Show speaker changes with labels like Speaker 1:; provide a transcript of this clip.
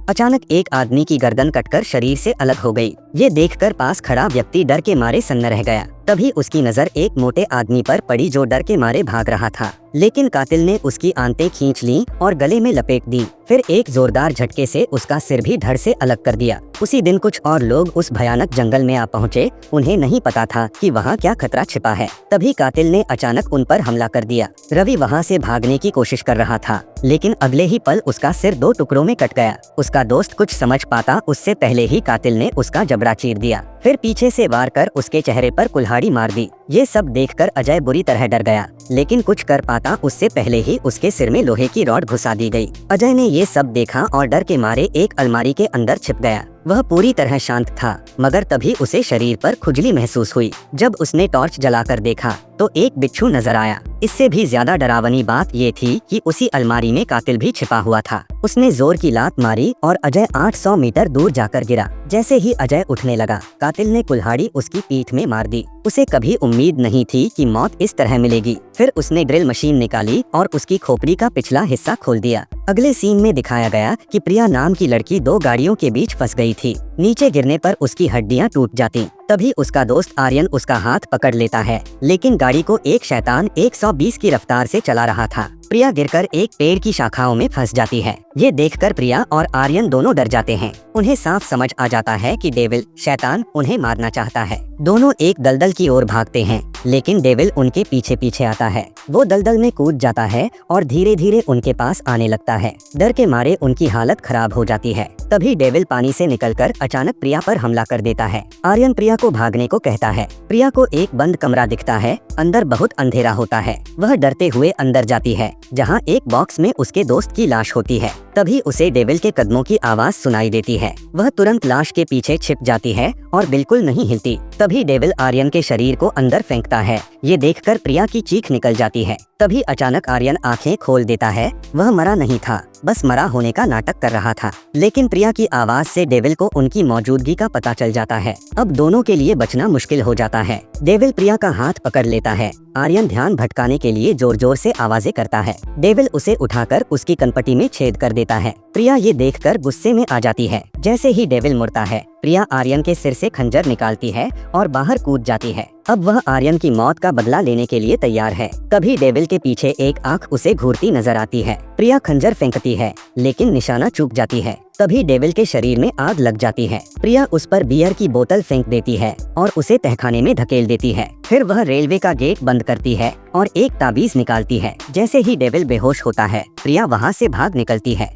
Speaker 1: अचानक एक आदमी की गर्दन कटकर शरीर से अलग हो गई। ये देखकर पास खड़ा व्यक्ति डर के मारे सन्न रह गया। तभी उसकी नजर एक मोटे आदमी पर पड़ी जो डर के मारे भाग रहा था, लेकिन कातिल ने उसकी आंतें खींच लीं और गले में लपेट दी। फिर एक जोरदार झटके से उसका सिर भी धड़ से अलग कर दिया। उसी दिन कुछ और लोग उस भयानक जंगल में आ पहुँचे। उन्हें नहीं पता था कि वहाँ क्या खतरा छिपा है। तभी कातिल ने अचानक उन पर हमला कर दिया। रवि वहाँ से भागने की कोशिश कर रहा था, लेकिन अगले ही पल उसका सिर 2 टुकड़ों में कट गया। उसका दोस्त कुछ समझ पाता उससे पहले ही कातिल ने उसका जबड़ा चीर दिया, फिर पीछे से वार कर उसके चेहरे पर कुल्हाड़ी मार दी। ये सब देखकर अजय बुरी तरह डर गया, लेकिन कुछ कर पाता उससे पहले ही उसके सिर में लोहे की रॉड घुसा दी गई। अजय ने ये सब देखा और डर के मारे एक अलमारी के अंदर छिप गया। वह पूरी तरह शांत था, मगर तभी उसे शरीर पर खुजली महसूस हुई। जब उसने टॉर्च जलाकर देखा तो एक बिच्छू नजर आया। इससे भी ज्यादा डरावनी बात ये थी कि उसी अलमारी में कातिल भी छिपा हुआ था। उसने जोर की लात मारी और अजय 800 मीटर दूर जाकर गिरा। जैसे ही अजय उठने लगा, कातिल ने कुल्हाड़ी उसकी पीठ में मार दी। उसे कभी उम्मीद नहीं थी कि मौत इस तरह मिलेगी। फिर उसने ड्रिल मशीन निकाली और उसकी खोपड़ी का पिछला हिस्सा खोल दिया। अगले सीन में दिखाया गया कि प्रिया नाम की लड़की 2 गाड़ियों के बीच फंस गई थी। नीचे गिरने पर उसकी हड्डियां टूट जाती। तभी उसका दोस्त आर्यन उसका हाथ पकड़ लेता है, लेकिन गाड़ी को एक शैतान 120 की रफ्तार से चला रहा था। प्रिया गिरकर एक पेड़ की शाखाओं में फंस जाती है। ये देखकर प्रिया और आर्यन दोनों डर जाते हैं। उन्हें साफ समझ आ जाता है कि डेविल शैतान उन्हें मारना चाहता है। दोनों एक दलदल की ओर भागते हैं, लेकिन डेविल उनके पीछे पीछे आता है। वो दलदल में कूद जाता है और धीरे धीरे उनके पास आने लगता है। डर के मारे उनकी हालत खराब हो जाती है। तभी डेविल पानी से निकलकर अचानक प्रिया पर हमला कर देता है। आर्यन प्रिया को भागने को कहता है। प्रिया को एक बंद कमरा दिखता है। अंदर बहुत अंधेरा होता है। वह डरते हुए अंदर जाती है, जहाँ एक बॉक्स में उसके दोस्त की लाश होती है। तभी उसे डेविल के कदमों की आवाज सुनाई देती है। वह तुरंत लाश के पीछे छिप जाती है और बिल्कुल नहीं हिलती। तभी डेविल आर्यन के शरीर को अंदर फेंकता है। ये देखकर प्रिया की चीख निकल जाती है। तभी अचानक आर्यन आंखें खोल देता है। वह मरा नहीं था, बस मरा होने का नाटक कर रहा था। लेकिन प्रिया की आवाज से डेविल को उनकी मौजूदगी का पता चल जाता है। अब दोनों के लिए बचना मुश्किल हो जाता है। डेविल प्रिया का हाथ पकड़ लेता है। आर्यन ध्यान भटकाने के लिए जोर जोर से आवाजें करता है। डेविल उसे उठाकर उसकी कनपटी में छेद कर देता है। प्रिया ये देखकर गुस्से में आ जाती है। जैसे ही डेविल मुड़ता है, प्रिया आर्यन के सिर से खंजर निकालती है और बाहर कूद जाती है। अब वह आर्यन की मौत का बदला लेने के लिए तैयार है। तभी डेविल के पीछे एक आंख उसे घूरती नजर आती है। प्रिया खंजर फेंकती है, लेकिन निशाना चूक जाती है। तभी डेविल के शरीर में आग लग जाती है। प्रिया उस पर बियर की बोतल फेंक देती है और उसे तहखाने में धकेल देती है। फिर वह रेलवे का गेट बंद करती है और एक ताबीज निकालती है। जैसे ही डेविल बेहोश होता है, प्रिया वहाँ से भाग निकलती है।